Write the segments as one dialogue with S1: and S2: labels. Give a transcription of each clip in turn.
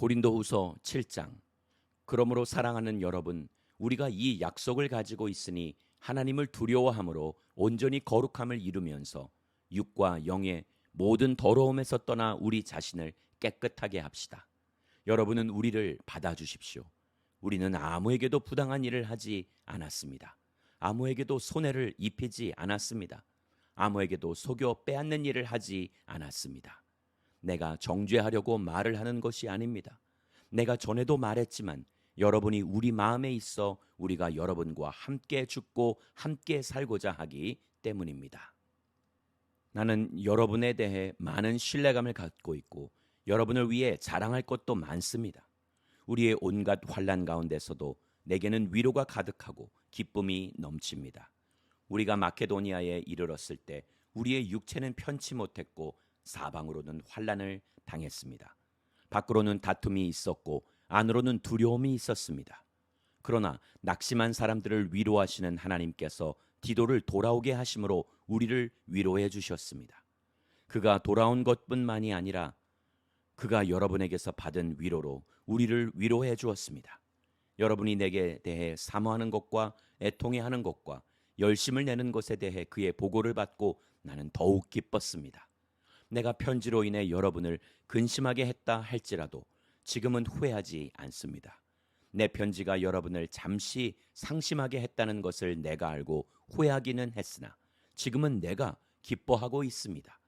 S1: 고린도후서 7장. 그러므로 사랑하는 여러분, 우리가 이 약속을 가지고 있으니 하나님을 두려워함으로 온전히 거룩함을 이루면서 육과 영의 모든 더러움에서 떠나 우리 자신을 깨끗하게 합시다. 여러분은 우리를 받아주십시오. 우리는 아무에게도 부당한 일을 하지 않았습니다. 아무에게도 손해를 입히지 않았습니다. 아무에게도 속여 빼앗는 일을 하지 않았습니다. 내가 정죄하려고 말을 하는 것이 아닙니다. 내가 전에도 말했지만 여러분이 우리 마음에 있어 우리가 여러분과 함께 죽고 함께 살고자 하기 때문입니다. 나는 여러분에 대해 많은 신뢰감을 갖고 있고 여러분을 위해 자랑할 것도 많습니다. 우리의 온갖 환난 가운데서도 내게는 위로가 가득하고 기쁨이 넘칩니다. 우리가 마케도니아에 이르렀을 때 우리의 육체는 편치 못했고 사방으로는 환난을 당했습니다. 밖으로는 다툼이 있었고 안으로는 두려움이 있었습니다. 그러나 낙심한 사람들을 위로하시는 하나님께서 디도를 돌아오게 하심으로 우리를 위로해 주셨습니다. 그가 돌아온 것뿐만이 아니라 그가 여러분에게서 받은 위로로 우리를 위로해 주었습니다. 여러분이 내게 대해 사모하는 것과 애통해하는 것과 열심을 내는 것에 대해 그의 보고를 받고 나는 더욱 기뻤습니다. 내가 편지로 인해 여러분을 근심하게 했다 할지라도 지금은 후회하지 않습니다. 내 편지가 여러분을 잠시 상심하게 했다는 것을 내가 알고 후회하기는 했으나 지금은 내가 기뻐하고 있습니다.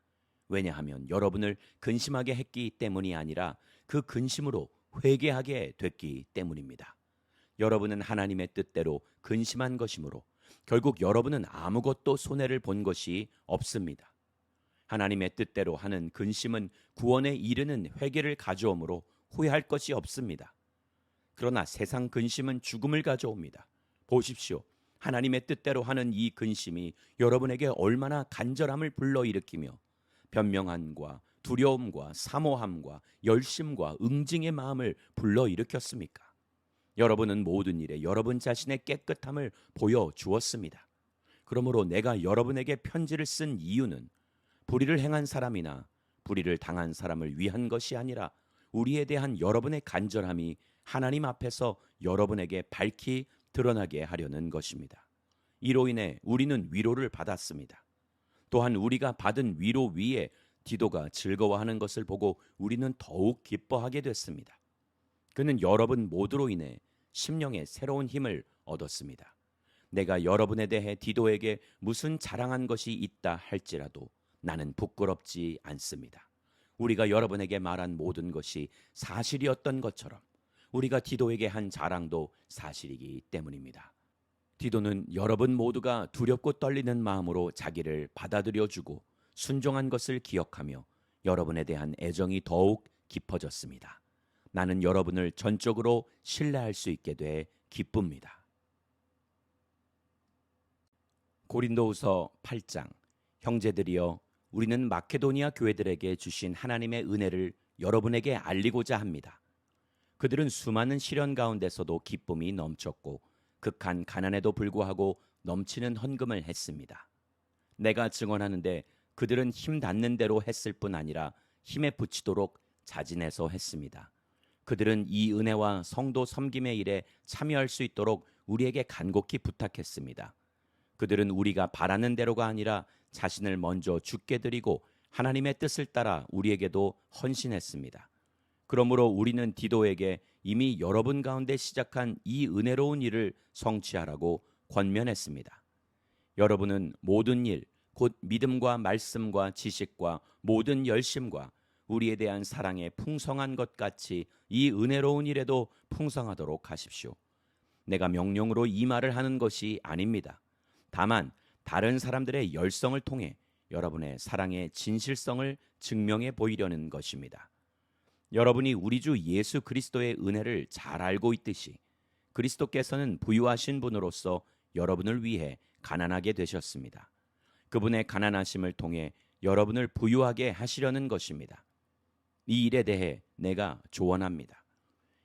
S1: 왜냐하면 여러분을 근심하게 했기 때문이 아니라 그 근심으로 회개하게 됐기 때문입니다. 여러분은 하나님의 뜻대로 근심한 것이므로 결국 여러분은 아무것도 손해를 본 것이 없습니다. 하나님의 뜻대로 하는 근심은 구원에 이르는 회개를 가져오므로 후회할 것이 없습니다. 그러나 세상 근심은 죽음을 가져옵니다. 보십시오. 하나님의 뜻대로 하는 이 근심이 여러분에게 얼마나 간절함을 불러일으키며 변명함과 두려움과 사모함과 열심과 응징의 마음을 불러일으켰습니까? 여러분은 모든 일에 여러분 자신의 깨끗함을 보여주었습니다. 그러므로 내가 여러분에게 편지를 쓴 이유는 불의를 행한 사람이나 불의를 당한 사람을 위한 것이 아니라 우리에 대한 여러분의 간절함이 하나님 앞에서 여러분에게 밝히 드러나게 하려는 것입니다. 이로 인해 우리는 위로를 받았습니다. 또한 우리가 받은 위로 위에 디도가 즐거워하는 것을 보고 우리는 더욱 기뻐하게 됐습니다. 그는 여러분 모두로 인해 심령의 새로운 힘을 얻었습니다. 내가 여러분에 대해 디도에게 무슨 자랑한 것이 있다 할지라도 나는 부끄럽지 않습니다. 우리가 여러분에게 말한 모든 것이 사실이었던 것처럼 우리가 디도에게 한 자랑도 사실이기 때문입니다. 디도는 여러분 모두가 두렵고 떨리는 마음으로 자기를 받아들여주고 순종한 것을 기억하며 여러분에 대한 애정이 더욱 깊어졌습니다. 나는 여러분을 전적으로 신뢰할 수 있게 돼 기쁩니다. 고린도후서 8장. 형제들이여, 우리는 마케도니아 교회들에게 주신 하나님의 은혜를 여러분에게 알리고자 합니다. 그들은 수많은 시련 가운데서도 기쁨이 넘쳤고 극한 가난에도 불구하고 넘치는 헌금을 했습니다. 내가 증언하는데 그들은 힘 닿는 대로 했을 뿐 아니라 힘에 부치도록 자진해서 했습니다. 그들은 이 은혜와 성도 섬김의 일에 참여할 수 있도록 우리에게 간곡히 부탁했습니다. 그들은 우리가 바라는 대로가 아니라 자신을 먼저 죽게 드리고 하나님의 뜻을 따라 우리에게도 헌신했습니다. 그러므로 우리는 디도에게 이미 여러분 가운데 시작한 이 은혜로운 일을 성취하라고 권면했습니다. 여러분은 모든 일, 곧 믿음과 말씀과 지식과 모든 열심과 우리에 대한 사랑에 풍성한 것 같이 이 은혜로운 일에도 풍성하도록 하십시오. 내가 명령으로 이 말을 하는 것이 아닙니다. 다만 다른 사람들의 열성을 통해 여러분의 사랑의 진실성을 증명해 보이려는 것입니다. 여러분이 우리 주 예수 그리스도의 은혜를 잘 알고 있듯이 그리스도께서는 부유하신 분으로서 여러분을 위해 가난하게 되셨습니다. 그분의 가난하심을 통해 여러분을 부유하게 하시려는 것입니다. 이 일에 대해 내가 조언합니다.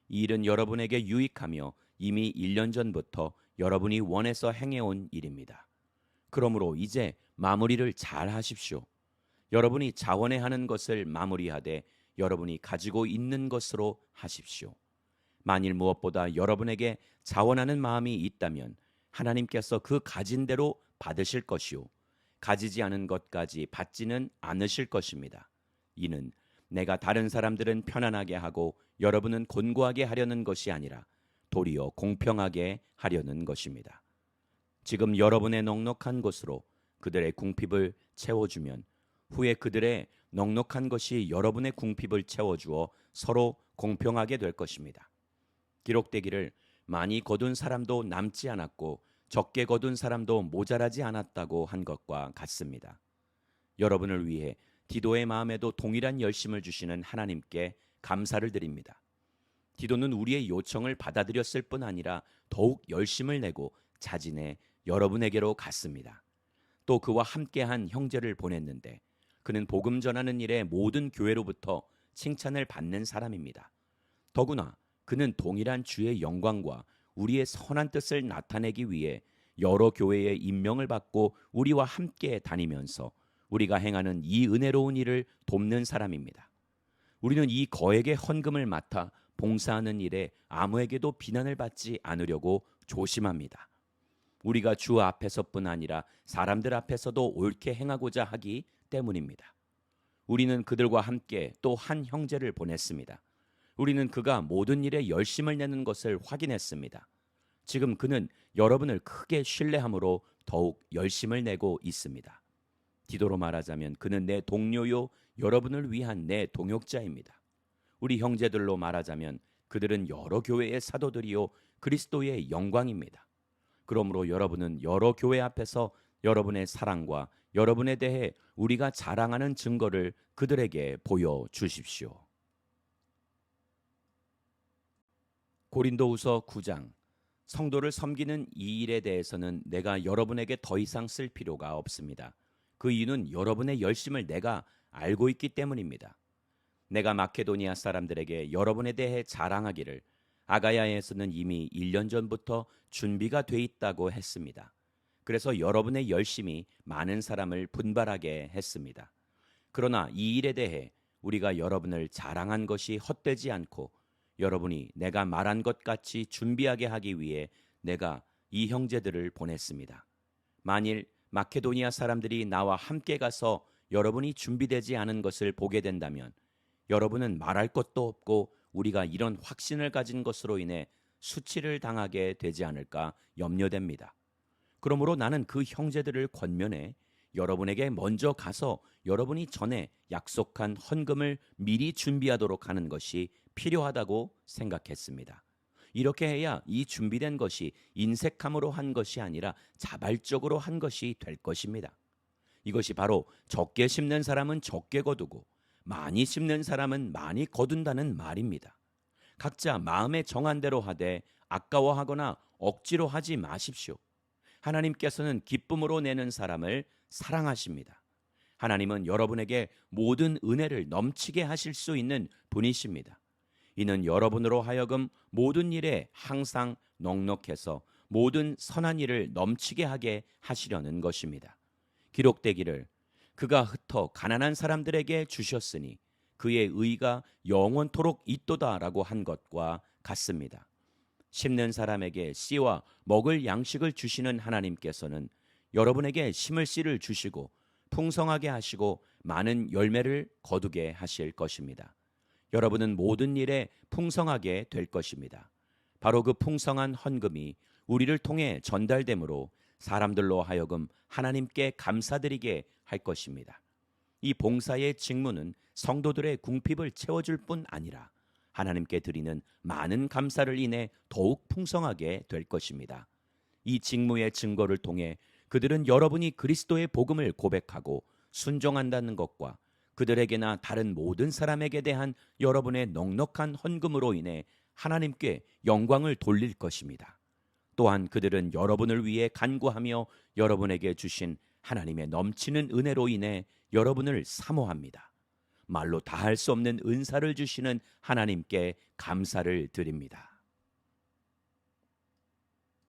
S1: 이 일은 여러분에게 유익하며 이미 1년 전부터 여러분이 원해서 행해온 일입니다. 그러므로 이제 마무리를 잘 하십시오. 여러분이 자원해 하는 것을 마무리하되 여러분이 가지고 있는 것으로 하십시오. 만일 무엇보다 여러분에게 자원하는 마음이 있다면 하나님께서 그 가진 대로 받으실 것이요 가지지 않은 것까지 받지는 않으실 것입니다. 이는 내가 다른 사람들은 편안하게 하고 여러분은 곤고하게 하려는 것이 아니라 도리어 공평하게 하려는 것입니다. 지금 여러분의 넉넉한 것으로 그들의 궁핍을 채워주면 후에 그들의 넉넉한 것이 여러분의 궁핍을 채워주어 서로 공평하게 될 것입니다. 기록되기를 많이 거둔 사람도 남지 않았고 적게 거둔 사람도 모자라지 않았다고 한 것과 같습니다. 여러분을 위해 디도의 마음에도 동일한 열심을 주시는 하나님께 감사를 드립니다. 디도는 우리의 요청을 받아들였을 뿐 아니라 더욱 열심을 내고 자진해 여러분에게로 갔습니다. 또 그와 함께한 형제를 보냈는데 그는 복음 전하는 일에 모든 교회로부터 칭찬을 받는 사람입니다. 더구나 그는 동일한 주의 영광과 우리의 선한 뜻을 나타내기 위해 여러 교회의 임명을 받고 우리와 함께 다니면서 우리가 행하는 이 은혜로운 일을 돕는 사람입니다. 우리는 이 거액의 헌금을 맡아 봉사하는 일에 아무에게도 비난을 받지 않으려고 조심합니다. 우리가 주 앞에서뿐 아니라 사람들 앞에서도 옳게 행하고자 하기 때문입니다. 우리는 그들과 함께 또 한 형제를 보냈습니다. 우리는 그가 모든 일에 열심을 내는 것을 확인했습니다. 지금 그는 여러분을 크게 신뢰함으로 더욱 열심을 내고 있습니다. 디도로 말하자면 그는 내 동료요 여러분을 위한 내 동역자입니다. 우리 형제들로 말하자면 그들은 여러 교회의 사도들이요 그리스도의 영광입니다. 그러므로 여러분은 여러 교회 앞에서 여러분의 사랑과 여러분에 대해 우리가 자랑하는 증거를 그들에게 보여주십시오. 고린도후서 9장. 성도를 섬기는 이 일에 대해서는 내가 여러분에게 더 이상 쓸 필요가 없습니다. 그 이유는 여러분의 열심을 내가 알고 있기 때문입니다. 내가 마케도니아 사람들에게 여러분에 대해 자랑하기를 아가야에서는 이미 1년 전부터 준비가 돼 있다고 했습니다. 그래서 여러분의 열심이 많은 사람을 분발하게 했습니다. 그러나 이 일에 대해 우리가 여러분을 자랑한 것이 헛되지 않고 여러분이 내가 말한 것 같이 준비하게 하기 위해 내가 이 형제들을 보냈습니다. 만일 마케도니아 사람들이 나와 함께 가서 여러분이 준비되지 않은 것을 보게 된다면 여러분은 말할 것도 없고 우리가 이런 확신을 가진 것으로 인해 수치를 당하게 되지 않을까 염려됩니다. 그러므로 나는 그 형제들을 권면해 여러분에게 먼저 가서 여러분이 전에 약속한 헌금을 미리 준비하도록 하는 것이 필요하다고 생각했습니다. 이렇게 해야 이 준비된 것이 인색함으로 한 것이 아니라 자발적으로 한 것이 될 것입니다. 이것이 바로 적게 심는 사람은 적게 거두고 많이 심는 사람은 많이 거둔다는 말입니다. 각자 마음에 정한 대로 하되 아까워하거나 억지로 하지 마십시오. 하나님께서는 기쁨으로 내는 사람을 사랑하십니다. 하나님은 여러분에게 모든 은혜를 넘치게 하실 수 있는 분이십니다. 이는 여러분으로 하여금 모든 일에 항상 넉넉해서 모든 선한 일을 넘치게 하게 하시려는 것입니다. 기록되기를 그가 흩어 가난한 사람들에게 주셨으니 그의 의가 영원토록 있도다라고 한 것과 같습니다. 심는 사람에게 씨와 먹을 양식을 주시는 하나님께서는 여러분에게 심을 씨를 주시고 풍성하게 하시고 많은 열매를 거두게 하실 것입니다. 여러분은 모든 일에 풍성하게 될 것입니다. 바로 그 풍성한 헌금이 우리를 통해 전달되므로 사람들로 하여금 하나님께 감사드리게 할 것입니다. 이 봉사의 직무는 성도들의 궁핍을 채워줄 뿐 아니라 하나님께 드리는 많은 감사를 인해 더욱 풍성하게 될 것입니다. 이 직무의 증거를 통해 그들은 여러분이 그리스도의 복음을 고백하고 순종한다는 것과 그들에게나 다른 모든 사람에게 대한 여러분의 넉넉한 헌금으로 인해 하나님께 영광을 돌릴 것입니다. 또한 그들은 여러분을 위해 간구하며 여러분에게 주신 하나님의 넘치는 은혜로 인해 여러분을 사모합니다. 말로 다 할 수 없는 은사를 주시는 하나님께 감사를 드립니다.